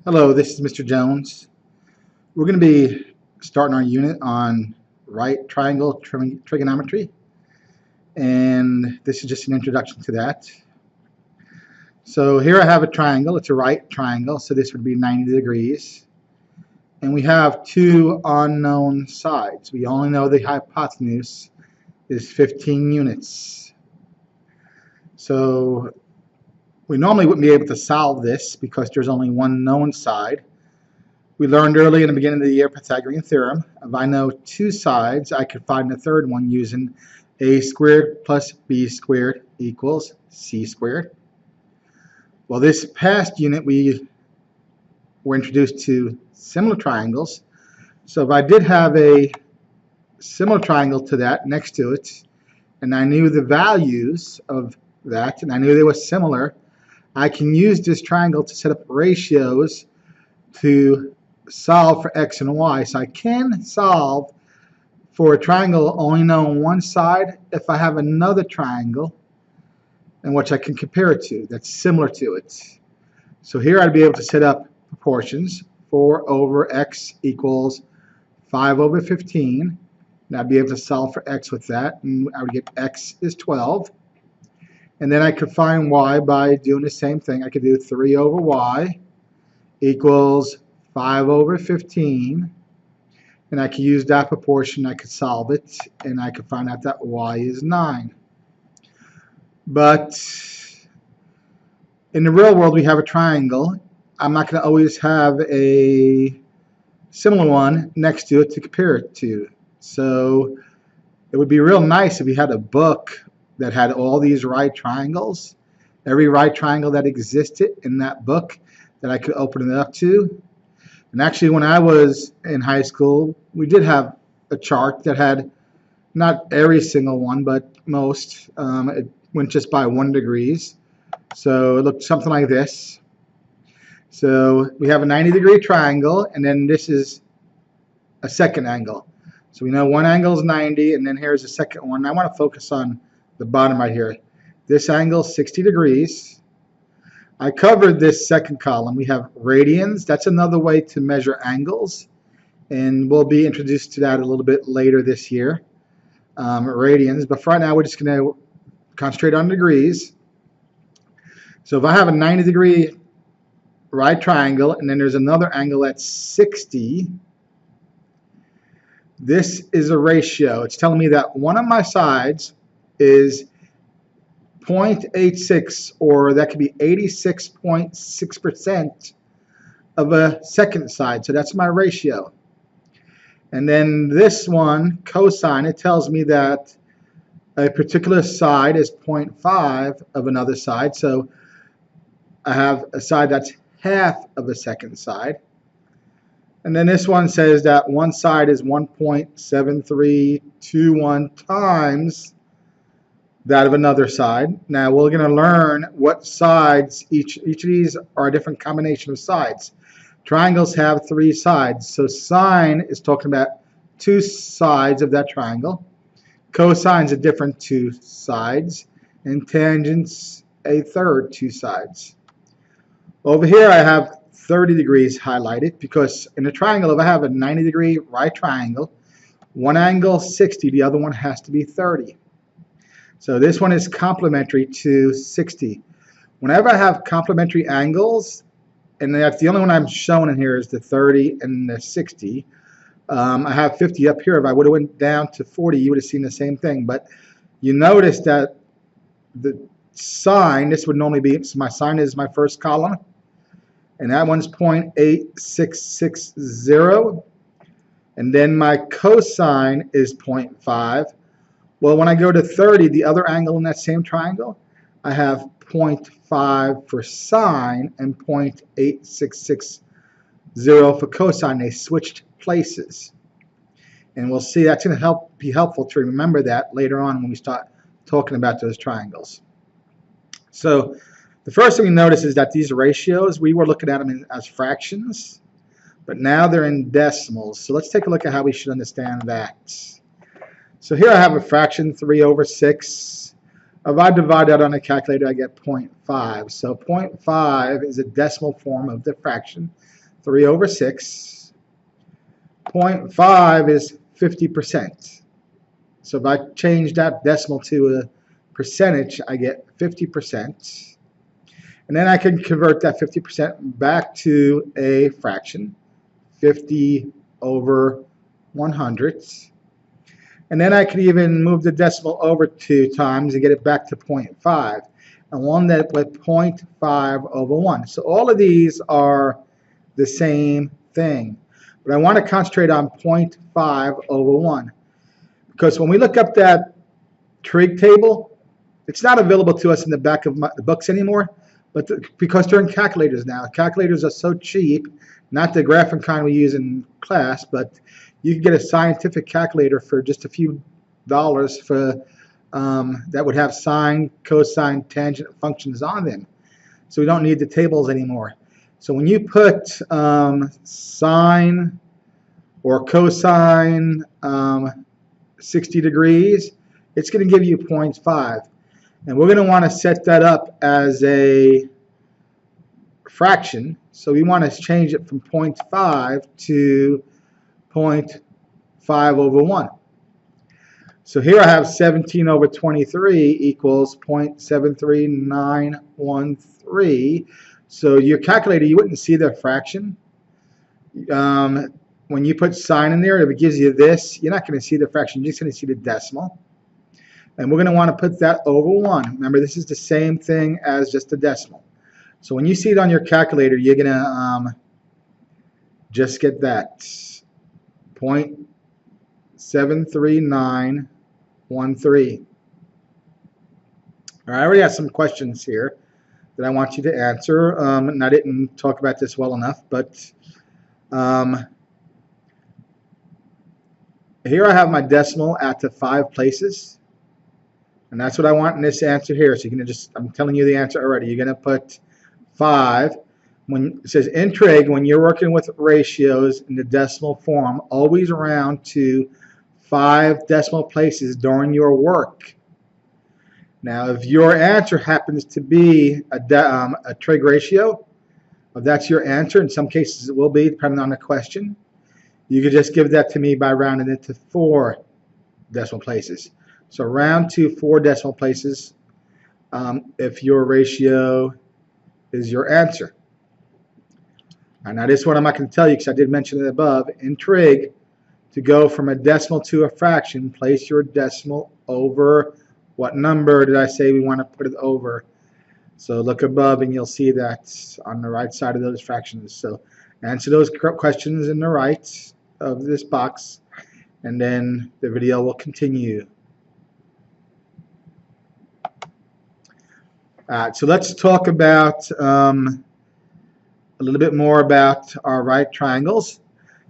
Hello, this is Mr. Jones. We're going to be starting our unit on right triangle trigonometry, and this is just an introduction to that. So here I have a triangle. It's a right triangle, so this would be 90 degrees. And we have two unknown sides. We only know the hypotenuse is 15 units. So we normally wouldn't be able to solve this because there's only one known side. We learned early in the beginning of the year Pythagorean theorem. If I know two sides, I could find the third one using a squared plus b squared equals c squared. Well, this past unit we were introduced to similar triangles. So if I did have a similar triangle to that next to it, and I knew the values of that, and I knew they were similar, I can use this triangle to set up ratios to solve for x and y. So I can solve for a triangle only knowing one side if I have another triangle in which I can compare it to that's similar to it. So here I'd be able to set up proportions. 4 over x equals 5 over 15. And I'd be able to solve for x with that, and I would get x is 12. And then I could find y by doing the same thing. I could do 3 over y equals 5 over 15, and I could use that proportion, I could solve it, and I could find out that y is 9. But in the real world, we have a triangle. I'm not going to always have a similar one next to it to compare it to. So it would be real nice if we had a book that had all these right triangles, every right triangle that existed in that book that I could open it up to. And actually, when I was in high school, we did have a chart that had not every single one, but most. It went just by 1 degrees. So it looked something like this. So we have a 90-degree triangle, and then this is a second angle. So we know one angle is 90, and then here's a second one. I want to focus on the bottom right here. This angle is 60 degrees. I covered this second column. We have radians. That's another way to measure angles, and we'll be introduced to that a little bit later this year. Radians, but for right now we're just going to concentrate on degrees. So if I have a 90-degree right triangle, and then there's another angle at 60, this is a ratio. It's telling me that one of my sides is 0.86, or that could be 86.6% of a second side. So that's my ratio. And then this one, cosine, it tells me that a particular side is 0.5 of another side. So I have a side that's half of a second side. And then this one says that one side is 1.7321 times that of another side. Now we're going to learn what sides, each of these are a different combination of sides. Triangles have 3 sides. So sine is talking about 2 sides of that triangle. Cosine's a different 2 sides. And tangent's a third 2 sides. Over here I have 30 degrees highlighted because in a triangle, if I have a 90-degree right triangle, one angle 60, the other one has to be 30. So this one is complementary to 60. Whenever I have complementary angles, and that's the only one I'm showing in here is the 30 and the 60. I have 50 up here. If I would have went down to 40, you would have seen the same thing. But you notice that the sine, this would normally be, so my sine is my first column, and that one's 0.8660, and then my cosine is 0.5. Well, when I go to 30, the other angle in that same triangle, I have 0.5 for sine and 0.8660 for cosine. They switched places. And we'll see that's going to be helpful to remember that later on when we start talking about those triangles. So the first thing we notice is that these ratios, we were looking at them as fractions, but now they're in decimals. So let's take a look at how we should understand that. So here I have a fraction, 3 over 6. If I divide that on a calculator, I get 0.5. So 0.5 is a decimal form of the fraction 3 over 6. 0.5 is 50%. So if I change that decimal to a percentage, I get 50%. And then I can convert that 50% back to a fraction, 50 over 100. And then I could even move the decimal over 2 times and get it back to 0.5. And one that with 0.5 over 1. So all of these are the same thing. But I want to concentrate on 0.5 over 1. Because when we look up that trig table, it's not available to us in the back of the books anymore. But because they're in calculators now. Calculators are so cheap, not the graphing kind we use in class, but you can get a scientific calculator for just a few dollars for that would have sine, cosine, tangent functions on them. So we don't need the tables anymore. So when you put sine or cosine 60 degrees, it's going to give you 0.5. And we're going to want to set that up as a fraction. So we want to change it from 0.5 to 0.5 over 1. So here I have 17 over 23 equals 0.73913. So your calculator, you wouldn't see the fraction. When you put sine in there, if it gives you this, you're not going to see the fraction. You're just going to see the decimal. And we're going to want to put that over 1. Remember, this is the same thing as just a decimal. So when you see it on your calculator, you're going to just get that 0.73913. All right, I already have some questions here that I want you to answer. And I didn't talk about this well enough, but here I have my decimal at the 5 places. And that's what I want in this answer here. So you're going to just, I'm telling you the answer already. You're going to put 5. When it says in trig, when you're working with ratios in the decimal form, always round to 5 decimal places during your work. Now, if your answer happens to be a trig ratio, if that's your answer, in some cases it will be, depending on the question, you could just give that to me by rounding it to 4 decimal places. So round to 4 decimal places if your ratio is your answer. And now this one I'm not going to tell you because I did mention it above. In trig, to go from a decimal to a fraction, place your decimal over what number did I say we want to put it over? So look above and you'll see that on the right side of those fractions. So answer those questions in the right of this box, and then the video will continue. So let's talk about a little bit more about our right triangles.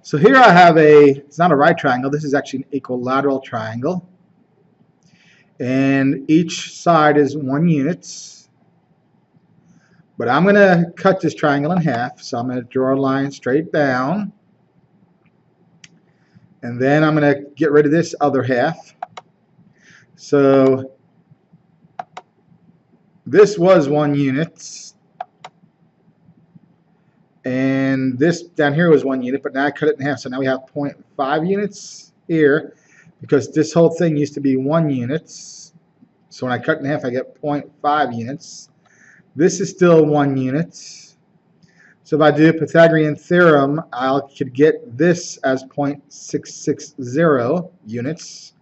So here I have it's not a right triangle, this is actually an equilateral triangle. And each side is 1 unit. But I'm going to cut this triangle in half. So I'm going to draw a line straight down. And then I'm going to get rid of this other half. So this was 1 unit. And this down here was 1 unit, but now I cut it in half. So now we have 0.5 units here, because this whole thing used to be 1 unit. So when I cut in half, I get 0.5 units. This is still 1 unit. So if I do a Pythagorean theorem, I could get this as 0.660 units.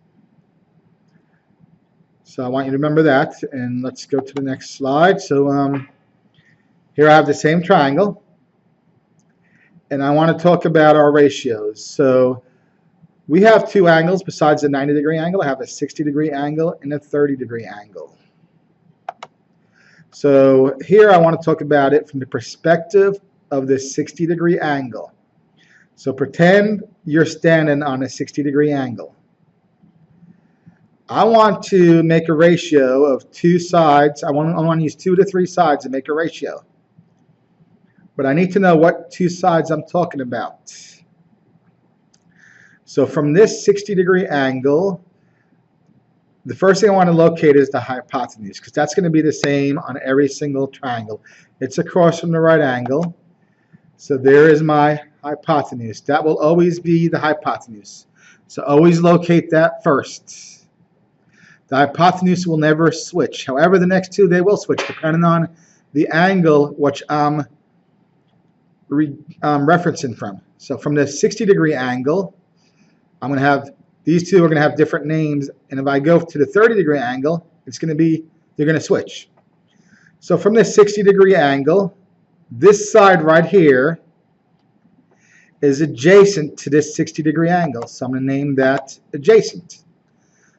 So I want you to remember that. And let's go to the next slide. So here I have the same triangle. And I want to talk about our ratios. So we have 2 angles besides the 90-degree angle. I have a 60-degree angle and a 30-degree angle. So here I want to talk about it from the perspective of the 60-degree angle. So pretend you're standing on a 60-degree angle. I want to make a ratio of 2 sides. I want to use 2 to 3 sides to make a ratio. But I need to know what 2 sides I'm talking about. So from this 60-degree angle, the first thing I want to locate is the hypotenuse, because that's going to be the same on every single triangle. It's across from the right angle. So there is my hypotenuse. That will always be the hypotenuse. So always locate that first. The hypotenuse will never switch. However, the next two, they will switch depending on the angle which I'm referencing from. So from the 60-degree angle, I'm going to have these two are going to have different names, and if I go to the 30-degree angle, it's going to be, they're going to switch. So from the 60-degree angle, this side right here is adjacent to this 60-degree angle. So I'm going to name that adjacent.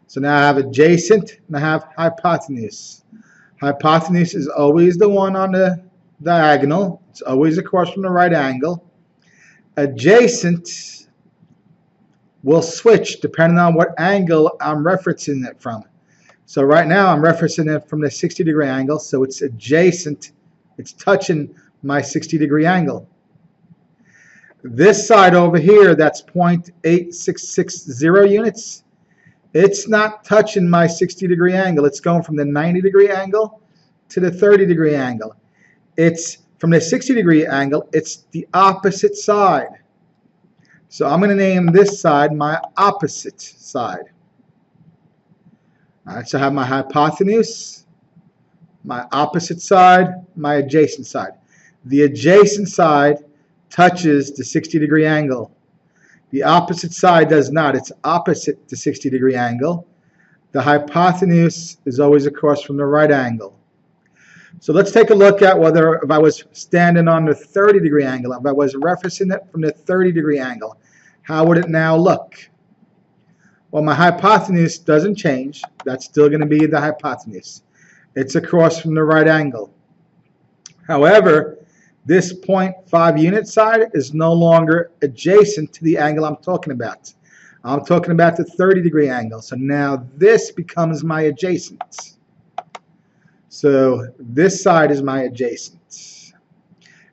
So now I have adjacent and I have hypotenuse. Hypotenuse is always the one on the diagonal. It's always across from the right angle. Adjacent will switch depending on what angle I'm referencing it from. So right now I'm referencing it from the 60-degree angle, so it's adjacent. It's touching my 60-degree angle. This side over here, that's 0.8660 units. It's not touching my 60-degree angle. It's going from the 90-degree angle to the 30-degree angle. It's from the 60-degree angle, it's the opposite side. So I'm going to name this side my opposite side. All right, so I have my hypotenuse, my opposite side, my adjacent side. The adjacent side touches the 60-degree angle. The opposite side does not. It's opposite the 60-degree angle. The hypotenuse is always across from the right angle. So let's take a look at whether if I was standing on the 30-degree angle, if I was referencing it from the 30-degree angle, how would it now look? Well, my hypotenuse doesn't change. That's still going to be the hypotenuse. It's across from the right angle. However, this 0.5 unit side is no longer adjacent to the angle I'm talking about. I'm talking about the 30-degree angle. So now this becomes my adjacent. So this side is my adjacent.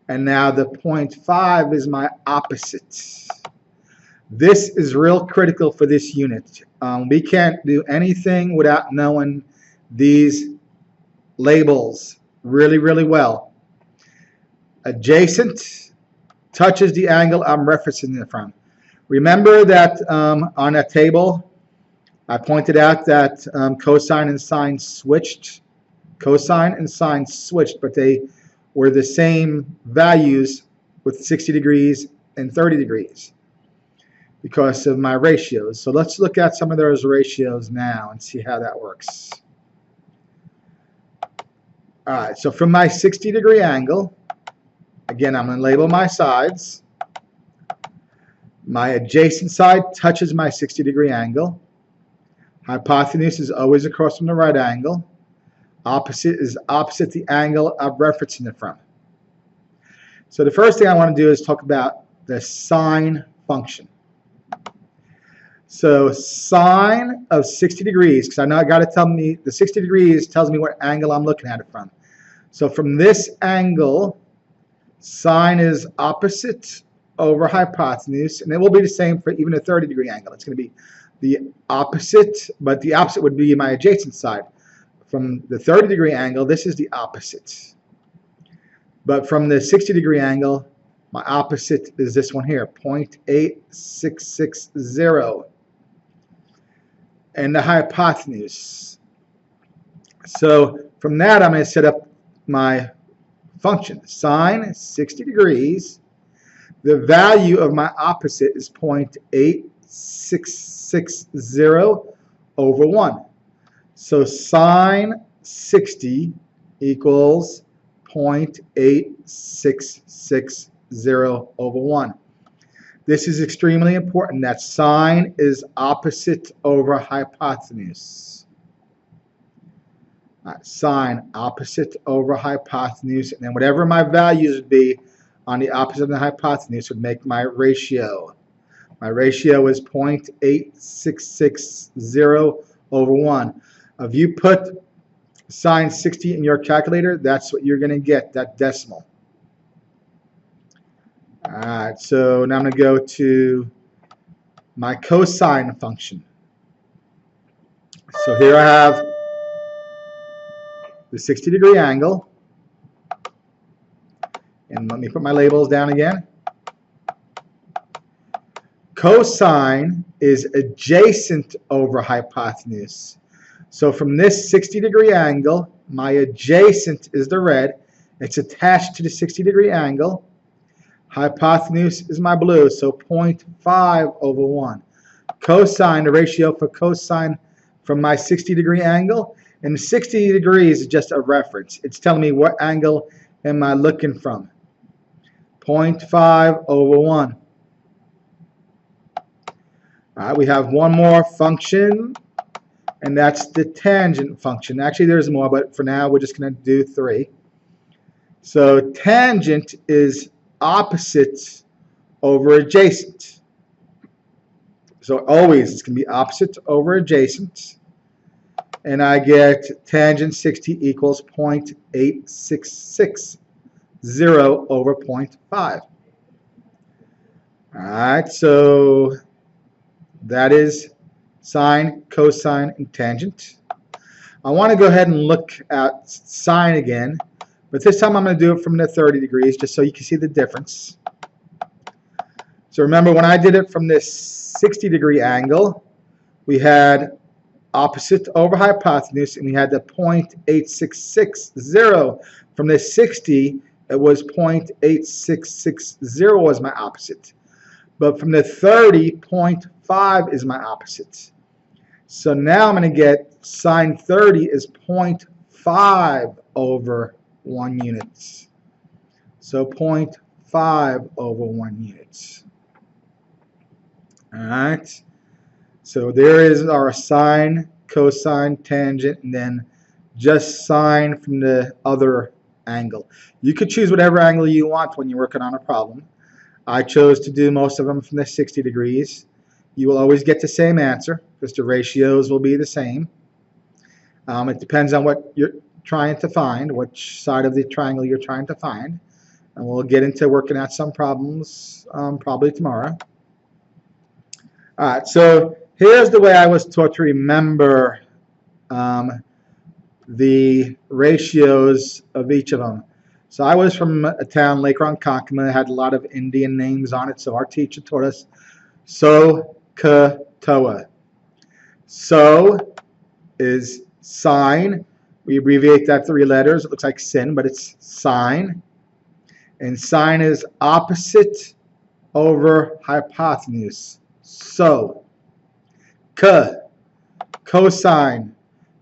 And now the 0.5 is my opposite. This is real critical for this unit. We can't do anything without knowing these labels really, really well. Adjacent touches the angle I'm referencing it from. Remember that on that table, I pointed out that cosine and sine switched. Cosine and sine switched, but they were the same values with 60 degrees and 30 degrees because of my ratios. So let's look at some of those ratios now and see how that works. All right, so from my 60-degree angle, again, I'm going to label my sides. My adjacent side touches my 60-degree angle. Hypotenuse is always across from the right angle. Opposite is opposite the angle I'm referencing it from. So the first thing I want to do is talk about the sine function. So sine of 60 degrees, because I know I got to tell me the 60 degrees tells me what angle I'm looking at it from. So from this angle, sine is opposite over hypotenuse, and it will be the same for even a 30-degree angle. It's going to be the opposite, but the opposite would be my adjacent side. From the 30-degree angle, this is the opposite. But from the 60-degree angle, my opposite is this one here, 0.8660. And the hypotenuse. So from that, I'm going to set up my function. Sine 60 degrees. The value of my opposite is 0.8660 over 1. So sine 60 equals 0.8660 over 1. This is extremely important that sine is opposite over hypotenuse. Sine opposite over hypotenuse, and then whatever my values would be on the opposite of the hypotenuse would make my ratio. My ratio is 0.8660 over 1. If you put sine 60 in your calculator, that's what you're going to get, that decimal. Alright, so now I'm going to go to my cosine function. So here I have the 60-degree angle. And let me put my labels down again. Cosine is adjacent over hypotenuse. So from this 60-degree angle, my adjacent is the red. It's attached to the 60-degree angle. Hypotenuse is my blue, so 0.5 over 1. Cosine, the ratio for cosine from my 60-degree angle, and 60 degrees is just a reference. It's telling me what angle am I looking from. 0.5 over 1. All right, we have one more function, and that's the tangent function. Actually, there's more, but for now, we're just going to do 3. So tangent is opposite over adjacent. So always it's going to be opposite over adjacent. And I get tangent 60 equals 0.8660 over 0.5. All right, so that is sine, cosine, and tangent. I want to go ahead and look at sine again, but this time I'm going to do it from the 30 degrees just so you can see the difference. So remember, when I did it from this 60-degree angle, we had opposite over hypotenuse, and we had the 0.8660. From the 60, it was 0.8660 was my opposite. But from the 30, 0.5 is my opposite. So now I'm going to get sine 30 is 0.5 over 1 unit. So 0.5 over 1 unit. All right. So there is our sine, cosine, tangent, and then just sine from the other angle. You could choose whatever angle you want when you're working on a problem. I chose to do most of them from the 60 degrees. You will always get the same answer because the ratios will be the same. It depends on what you're trying to find, which side of the triangle you're trying to find. And we'll get into working out some problems probably tomorrow. All right, so here's the way I was taught to remember the ratios of each of them. So I was from a town, Lake Ronkonkoma, had a lot of Indian names on it, so our teacher taught us So-Ka-Toa. So is sine. We abbreviate that 3 letters. It looks like sin, but it's sine. And sine is opposite over hypotenuse. So, cosine.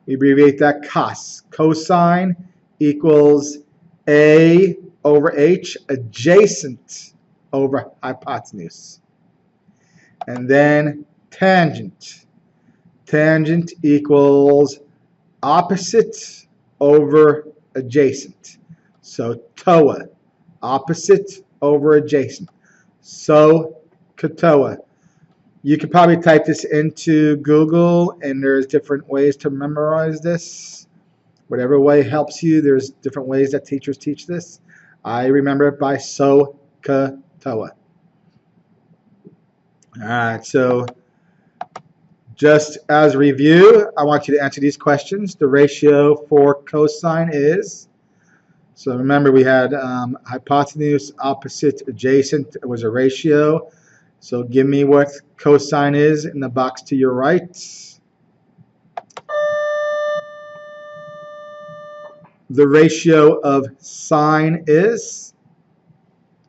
We abbreviate that cos. Cosine equals A over H, adjacent over hypotenuse. And then tangent. Tangent equals opposite over adjacent. So toa, opposite over adjacent. So katoa. You could probably type this into Google, and there's different ways to memorize this. Whatever way helps you, there's different ways that teachers teach this. I remember it by So-Ka-Toa. All right, so just as a review, I want you to answer these questions. The ratio for cosine is, so remember we had hypotenuse, opposite, adjacent. It was a ratio. So give me what cosine is in the box to your right. The ratio of sine is,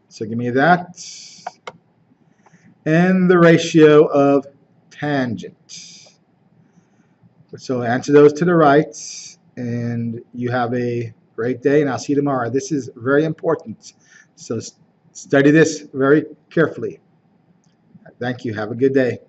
so give me that. And the ratio of tangent. So answer those to the right, and you have a great day, and I'll see you tomorrow. This is very important, so study this very carefully. Thank you. Have a good day.